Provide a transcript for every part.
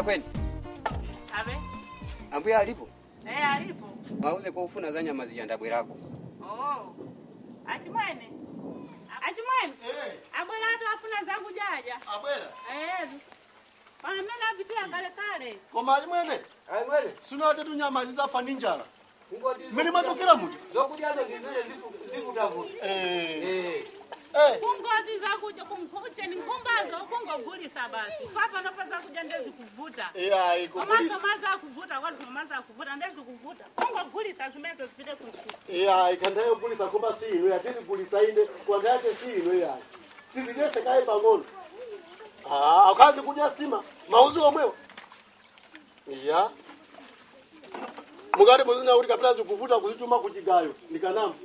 Ambuya kwani? Abe? Ambuya alipo? Alipo. Wauze kwa ufuna za nyama zijanda bwerako. Oh. Achimwene. Achimwene? Abwela atu afuna zangu jaja. Abwela? Pana mena vitia kale. Koma alimwene? Alimwene? Suna tetu nyama zizafa ninjala. Ngoti. Mimi matokera muti. Zokujazo ngizile zifu tavu. Kungoti za kuja kumkuche ni ngumbazo kungogulisa basi. Papa nopasa kuja ndezi kuvuta. Ikugulisa. Mamaza kuvuta watu mamaza kuvuta ndezi kuvuta. Kungogulisa zimezo zipite kusuka. Ikandayo kugulisa kumba si ino yatizi kugulisa inde kwanda yake si ino yayi. Tizigese kai pangolo. Akazi kuja sima mauzo omwewa. Mugari muzina uri kapita zikuvuta kuzituma kuchigayo ndikanamba.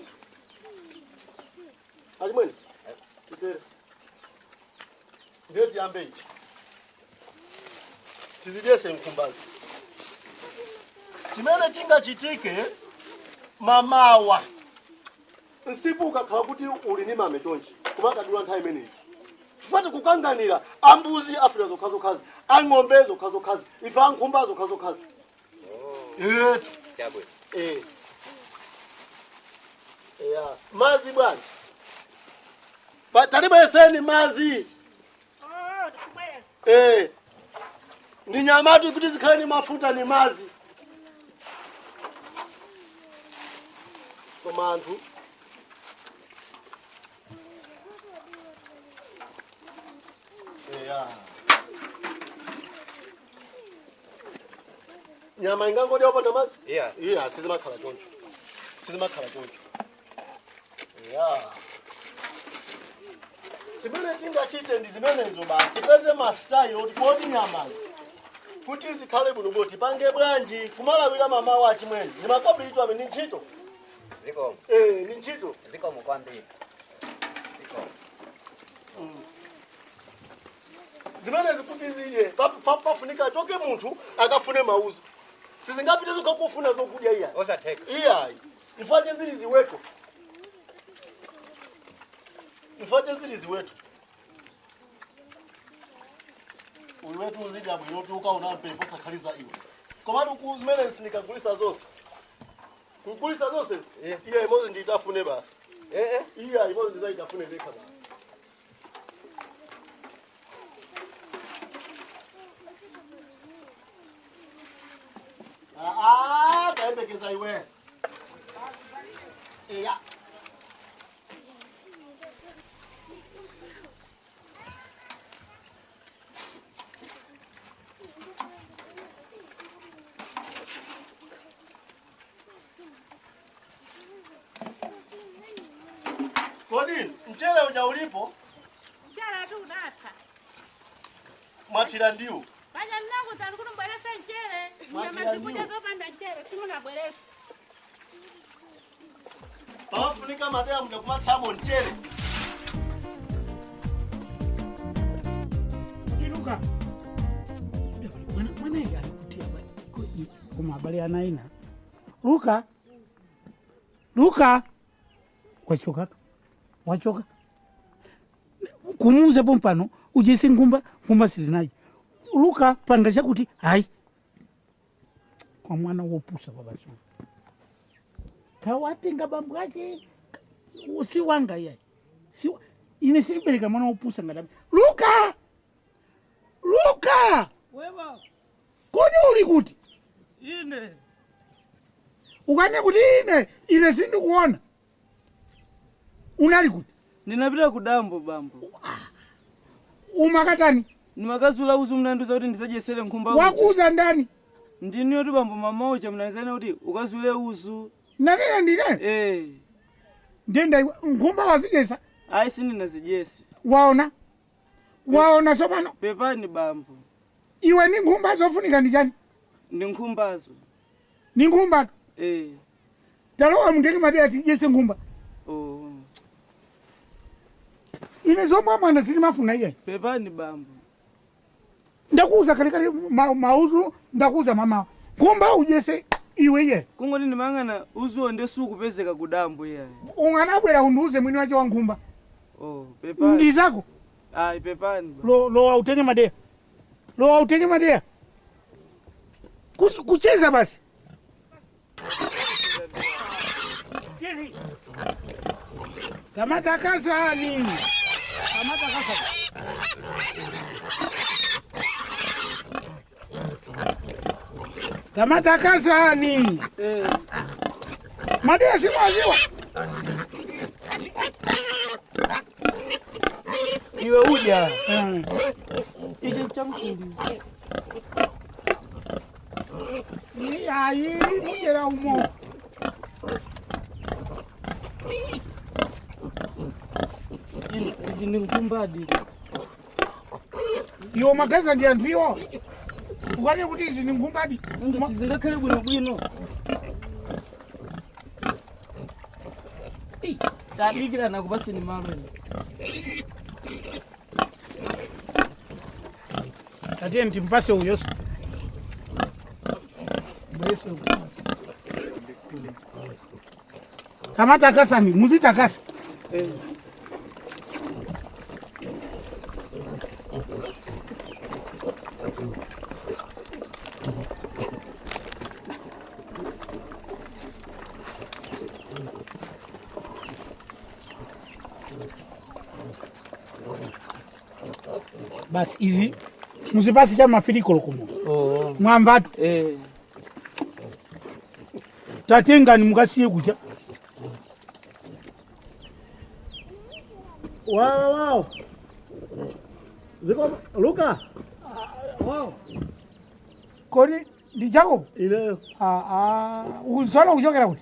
Alimwene? Kitere. Ndiyo tiyambe ichi. Tizigese mkumbazi. Chimene chinga chitike mamawa. Nsibuka kakuti uli ni mametonji. Kumaka duwa nthawi imeneyi. Tifate kukanganira ambuzi afuna zokhazi, ang'ombe zokhazi, ifa nkhumba zokhazi. Chabwe. Mazi bwana. Talibeseni mazi. Tukubaya. Ni nyamatu kuti zikhale ni mafuta ni mazi. Koma anthu. Nyama ingangodi opanda mazi? Sizimakhala choncho. Chimene chingachite ndi zimenezo basi. Tipeze mastayo kuti kodi nyamazi. Kuti zikhale bwino boti pange bwanji kumalawira mama wa chimwene. Ni makobi itu ame ni ntchito. Ziko. Ni ntchito. Ziko mukwambiri. Ziko. Zimene zikuti ziye pafunika toke munthu akafune mauzo. Sizingapite zokufuna zokudya iya. Osateka. Iyayi. Ifanye zili ziweto. Uwetu uzija bwino uka unampe posa khaliza iwe. Komatu kuzimene sinikagulisa zose. Kugulisa zose? Iya imozi nditafune basi. Iya imozi nditafune zeka basi. Kaembekeza iwe. Kodi, mchele uja ulipo? Mchele tu data. Mwatira ndiyo. Baja nangu talikunu mbwelesa mchele. Nyama zikuja zopanda mchele. Simu na mbwelesa. Pawafunika madea mja kumatsamo mchele. Luka. Mwana ya alikutia kuma habari anaina. Luka. Wachoka. Kumuuza pompano ujese ngumba sizinaji. Luka panga chakuti hai. Kwa mwana wopusa babacho. Tawatenga bambwaje. Si wanga yeye. Ine sibeleka mwana wopusa ngadabi. Luka! Wewe. Kodi uli kuti? Ine. Ukane kuti ine sindikuona. Unali kuti? Ninapita kudambo bambo. Umakatani? Nimakazula uzu mnanduza kuti ndisajesele nkhumba. Wakuza ndani? Ndiniyo tu bambo mamoja mnanizana kuti ukazule uzu. Nanena ndine? Ndenda nkhumba wazijesa? Ayi sindinazijesi. Waona sopano? Pepani bambo. Iwe ni nkhumba zofunika ndijani? Ni nkhumbazo. Ni nkhumba? Talowa mndeki madea ati jese nkhumba? Ine zomwa mwana sini mafuna iye? Pepani bambo. Ndakuza kalikali mauzu, ndakuza mama. Nkhumba ujese iwe iye? Kungoti ndimangana uzuo ndesu kupezeka kudambo iye. Unganabwera unduze mwini wache wa nkhumba? Pepani. Ndizako? Ayi pepani. Lo utenge madea. kucheza basi. Kamata kasani. Kamata kasani. Madia si maziwa. Iwe uja. Ije chamkuli. Ni ayi mujera umo. Izi ni nkumbadi. Yo magaza ndi anthu iwo. Ukane kuti izi ni nkumbadi. Nga sizingakhale bwino. Tabikira nakupaseni malo. Atiye ntimpase uyo. Bwese. Kamata kasani, muzitakasa. Basi izi muzipasi cha mafiliko kumo. Mwambatu. Tatenga ni mukasiye kucha. Wow. Ziko Luka. Wow. Kodi ndi Jakobo? Ile. Usala kuchokera kuti?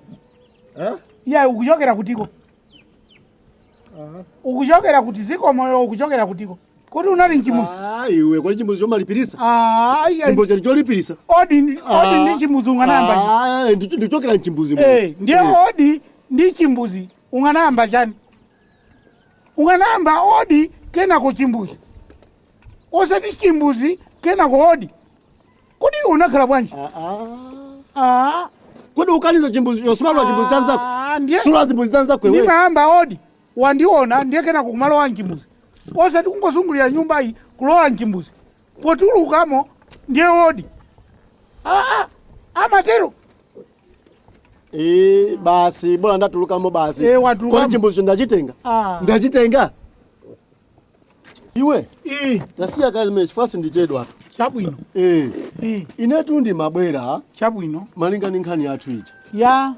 Ya ukuchokera kutiko. Ukuchokera kuti ziko moyo ukuchokera kutiko. Kodi unali nchimuzi? Iwe kodi chimbuzi chomalipirisa? Chimbuzi cholipirisa. Odi ndi chimbuzi unganamba. Ndichokera nchimbuzi. Ndiye odi ndi chimbuzi unganamba chani? Unganamba odi kena ko chimbuzi. Osati chimbuzi kena ko odi. Kodi unakhala bwanji? Kodi ukaniza chimbuzi yosimalo chimbuzi chanzako? Sura chimbuzi chanzako wewe. Nimaamba odi wandiona ndiye kena kumalo wa chimbuzi. Osati kungozungulira nyumba hii kulola nchimbuzi. Potulukamo ndiye odi. Amatero. Basi bora ndatulukamo basi. Kodi chimbuzi ndachitenga? Ndachitenga. Iwe? Tasiya kazi mesifasi ndichedwa. Chabwino. Inetu ndi mabwera. Chabwino. Malinga ni nkhani yathu ija.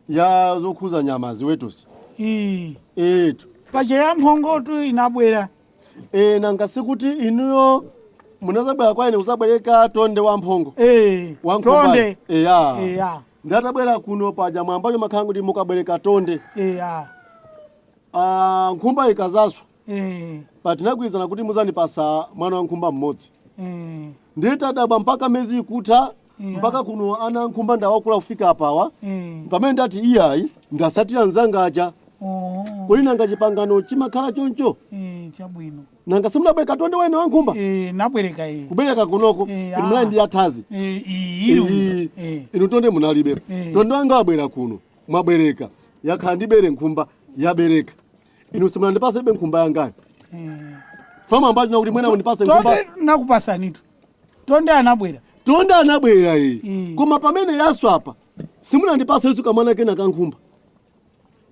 Ya zokhuza nyama ziwetusi. Etu. Pache ya mphongotu inabwera. Nanga sikuti inuyo munazabwera kwa ine kuzabwereka tonde wa mphongo. Tonde. Ndatabwera kuno paja mwambacho makhangu ndi mukabwereka tonde. Nkhumba ikazaswa. Patinagwizana kuti muzandipasa mwana wa nkhumba mmodzi. Nditadabwa mpaka mezi ikutha mpaka kuno ana nkhumba ndawakula kufika apawa. Pamene ndati iyayi ndasatira nzangaja. Kuli nanga chipangano chimakhala choncho. Chabwino. Nanga simulabwereka tonde wene wa nkhumba? Nabwereka Kubwereka kunoko muli ndi yathazi. Inu tonde munalibe. Tonde wanga wabwera kuno mwabwereka. Yakhala ndibere nkhumba yabereka. Inu simulandipasa ibe nkhumba yangayo. Fama ambacho nakuti mwena unipase nkhumba. Tonde nakupasanitu. Tonde anabwera. Tonde anabwera Koma pamene yaswapa simulandipasa isu kamwana kena kankhumba.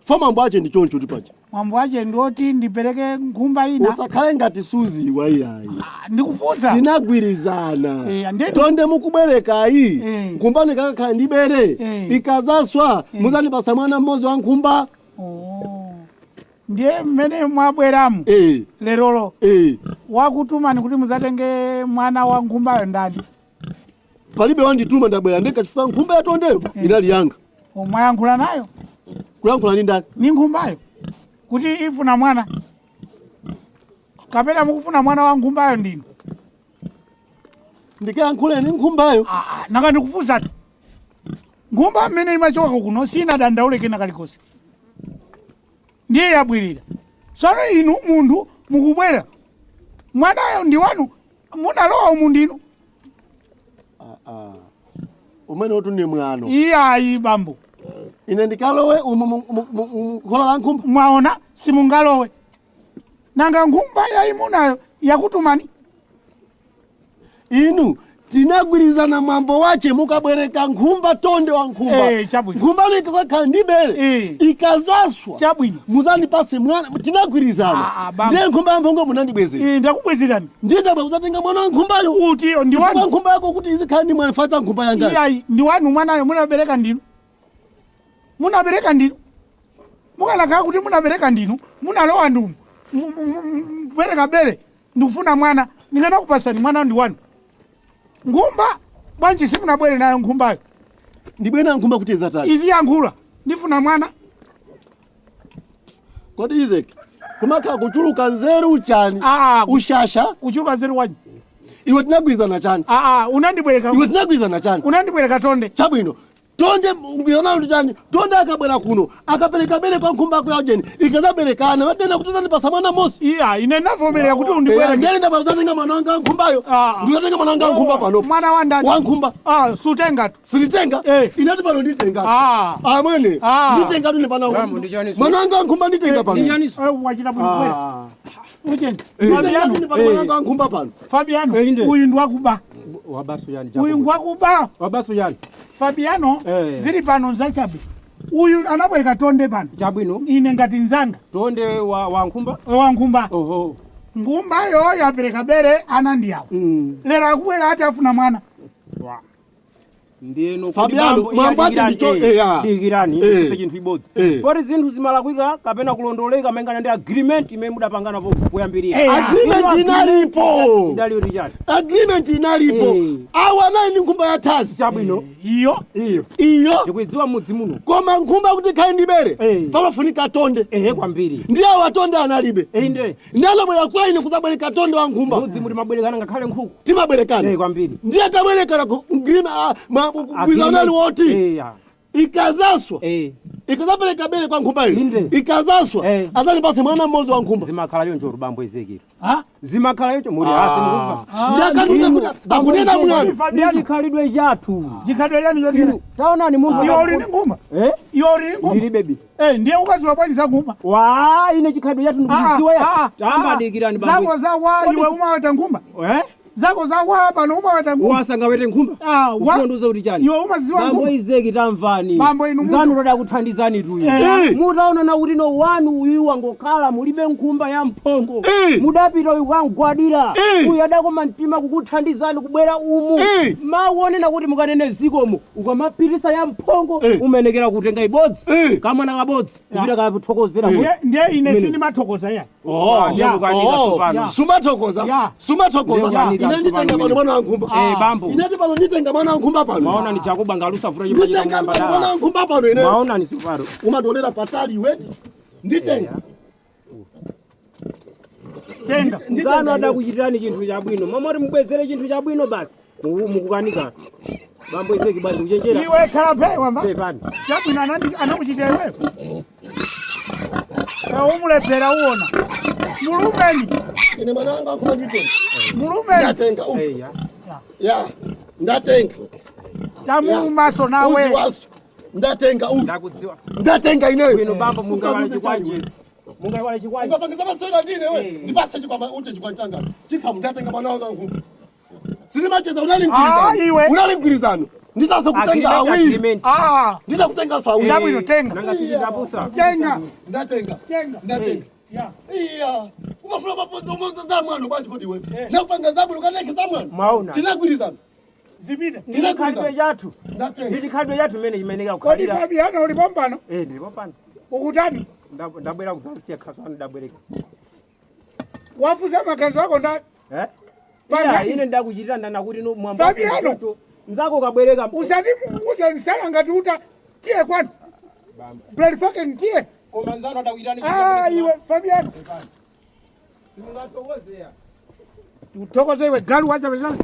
Fama ambacho ndi choncho tipacha. Mambo ache ndoti ndipereke nkhumba ina. Usakhale ngati Suzi waiyayi. Ndikufunsa. Tinagwirizana. Tonde mukubwereka nkhumba nikakhala ndibere. Ikazaswa muzandipasa mwana mmodzi wa nkhumba. Ndiye mmene mwabweramu. Lerolo. Wakutumani kuti muzatenge mwana wa nkhumbayo ndani? Palibe wandituma ndabwera ndikachifika nkhumba ya tondeyo inali yanga. Mwayankhula nayo? Kuyankhula ndi ndani? Ni nkhumbayo. Kuti ifuna mwana. Kapena mukufuna mwana wa nkhumbayo ndinu? Ndikayankhule ni nkhumbayo. Nanga ndikufunsa tu. Nkhumba mmene imachoka kuno sina dandaule kena kalikosi. Ndiye yabwirira. Sono inu mundu mukubwera. Mwanayo ndi wanu munalowa umundinu. Umene otu ndi mwano. Iyayi bambo. Ine ndikalowe khola la nkhumba. Mwaona simungalowe. Nanga nkhumba yayi munayo yakutumani. Inu tinagwirizana mwambo wache mukabwereka nkhumba tonde wa nkhumba. Nkhumba ni kakakhala ndi bere. Ikazaswa. Muzani pasi mwana tinagwirizana. Ndiye nkhumba ya mphongo munandibwezera. Ndakubwezerani. Ndiye ndaba uzatenga mwana wa nkhumbayo. Utiyo ndi wanu. Nkhumba yako kuti izikhala ndi mwana fata nkhumba yanga. Iyayi ndi wanu mwanayo munabereka ndinu. Munabereka ndinu. Mukalakhala kuti munabereka ndinu. Munalowa ndumu. Bereka bere. Ndikufuna mwana. Ningana kupasani mwana ndi wanu. Nkhumba bwanji simunabwere nayo nkhumbayo. Ndibwera nkhumba kuti izatali. Izi yankhula. Ndifuna mwana. Kodi Izeki. Kumakhala kuchuluka nzeru chani. Ushasha. Kuchuluka nzeru wanyi. Iwe tinagwirizana chani. Unandibwereka. Iwe tinagwirizana chani. Unandibwereka Tonde. Chabwino. Tonde mbiyona ndani. Tonde akabwera kuno. Akapereka bere kwa nkhumba kwa ujeni. Ikazaberekana. Watenda kutuzani pasa mwana mosi. Iya ine navomerera kuti undibwera. Ngene ndaba uzatenga mwana wanga nkhumbayo. Ndizatenga mwana wanga nkhumba pano. Mwana wa ndani. Wa nkhumba. Sutenga tu. Silitenga. Inati pano nditenga. Mwene. Nditenga tu nepana wangu. Mwana wanga nkhumba nditenga pano. Wachita bwera. Uchenga. Mwana wanga nkhumba pano. Fabiano. Uyu ndwakuba. Wabasu yani. Uyu ngwakuba. Wabasu yani. Fabiano. Zili pano nzachabe. Uyu anabweka Tonde pano. Chabwino. Ine ngati nzanga. Tonde wa nkhumba? Wa nkhumba. Oho. Nkhumba yo yapereka bere anandiyawo. Lero akubwera ati afuna mwana. Ndieno Fabiano mwambati ndicho digirani ise chinthu ibodzi. For zinthu zimalakwika kapena kulondoleka mengana ndi agreement imene mudapangana kuyambirira. Agreement inalipo. Ndali richard. Agreement inalipo. Awa nayi nkhumba ya thazi. Chabwino. Iyo. Ndikudziwa mudzi muno. Koma nkhumba kuti khai ndi bere. Pamafunika Tonde. Kwambiri. Ndiye awa Tonde analibe. Inde. Ndalo bwera kwa ine kuzabwereka Tonde wa nkhumba. Mudzi muri mabwerekana ngakhale nkhuku. Timabwerekana. Kwambiri. Ndiye tabwerekana Gwizanali woti ikazaswa ikazapereka bere kwa nkhumba ile ikazaswa azali pasi mwana mmozi wa nkhumba zimakhala yonjo rubambo Izeki zimakhala yonjo muri hasi mukuva ndakanuza kuti akunena mwana ndi chikhalidwe chathu chikhalidwe yani yoti taonani munthu yori ni nguma yori ni nguma ndili baby ndiye ukaziwa bwanji za nguma ine chikhalidwe chathu ndikudziwa ya tamba dikirani bambo zako za wa iwe umawata nguma zako za wa pano umawata nguma wasanga wete nkhumba usiwanduza kuti chani iwe umaziwa nguma bambo Izeki tamvani bambo inu nzanu roda kuthandizani tuyi mutaona na kuti no wanu uyu wangokhala mulibe nkhumba ya mphongo mudapita uyu wangwadira uyu adakoma mtima kukuthandizani kubwera umu maonena kuti mukanene zikomo ukamapirisa ya mphongo umenekera kutenga ibodzi kamwana kabodzi kupita kapithokozera ndiye ine sindi mathokoza ya sumathokoza ine nditenga pano mwana wa nkhumba bambo inati pano nditenga mwana wa nkhumba pano maona ni Jakobo ngalusa fura chimba chita mwana wa nkhumba pano ine maona ni sifaro umadolera patali weti nditenga tenga nzano adakuchitirani chinthu chabwino mamori mubwezere chinthu chabwino basi mukukanika bambo Izeki basi kuchenjera iwe khala wamba pepani chabwino anakuchitira iwewe umulephera uona mulumeni ine mwana wanga nkhumba nditenga mulumeni ndatenga ndatenga tamumaso nawe ndatenga ndakudziwa ndatenga ineyo bwino bambo mungawale chikwanje ukapangiza masewera ndine we ndipase chikwama ute chikwantanga chikhamu ndatenga mwana wanga nkhumba sini macheza unalimgwirizano nditaza kutenga awiri nditakutenga so awiri ndabwino tenga nanga sijabusa ndatenga iya umafuna mapozi omonza za mwana banje kodi we nakupanga zabulu kaneke za mwana tinagwirizana zibide tinagwirizana yathu ndatenga zikhadwe yathu mene imeneka ukhalira kodi Fabiano ulipompano ndilipompano ukutani ndabwera kudzalisia khasana ndabwereka wafuza makanzo ako ndani ine ndakuchitira ndana kuti no mwamba Fabiano nzako kabwereka usati uje msana ngati uta tie kwani blood fucking tie koma nzano adakuitani iwe Fabiano simungatokozea utokoze iwe galu wacha bezana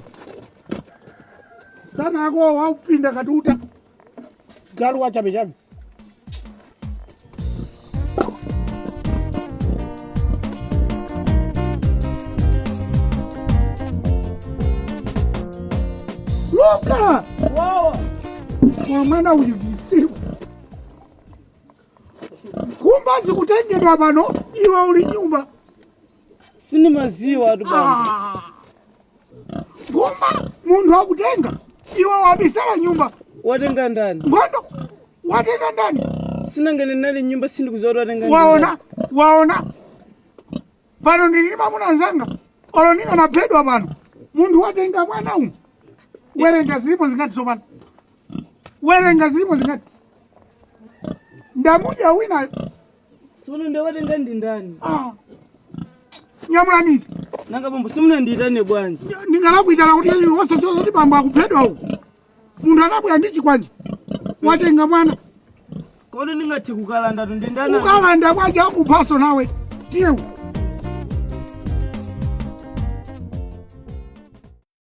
sana ako waupinda ngati uta galu wacha bezana Luka! Wow! Mwana uyu visiru. Kumba zikutengedwa pano iwe uli nyumba. Sini maziwa tu bana. Kumba Mundu akutenga. Iwe wabisala nyumba. Watenga ndani? Ngondo. Watenga ndani. Sina ngene nali nyumba sindi kuzora watenga ndani. Waona. Pano ndilima munanzanga. Oloninga na pedwa pano. Mundu watenga mwana umu. Werenga zilimo zingati sopano. Werenga zilimo zingati. Ndamuja wina. Sono ndawatenga ndani. Nyamulamizi. Nanga bombo simuna nditane bwanji. Ndingalakuitana kuti yeli wose kuti bambo akupedwa uko. Mundu anabwera ndichi kwanje. Watenga mwana. Kono ndingati kukalanda ndindana. Kukalanda kwaje akuphaso nawe. Tiye.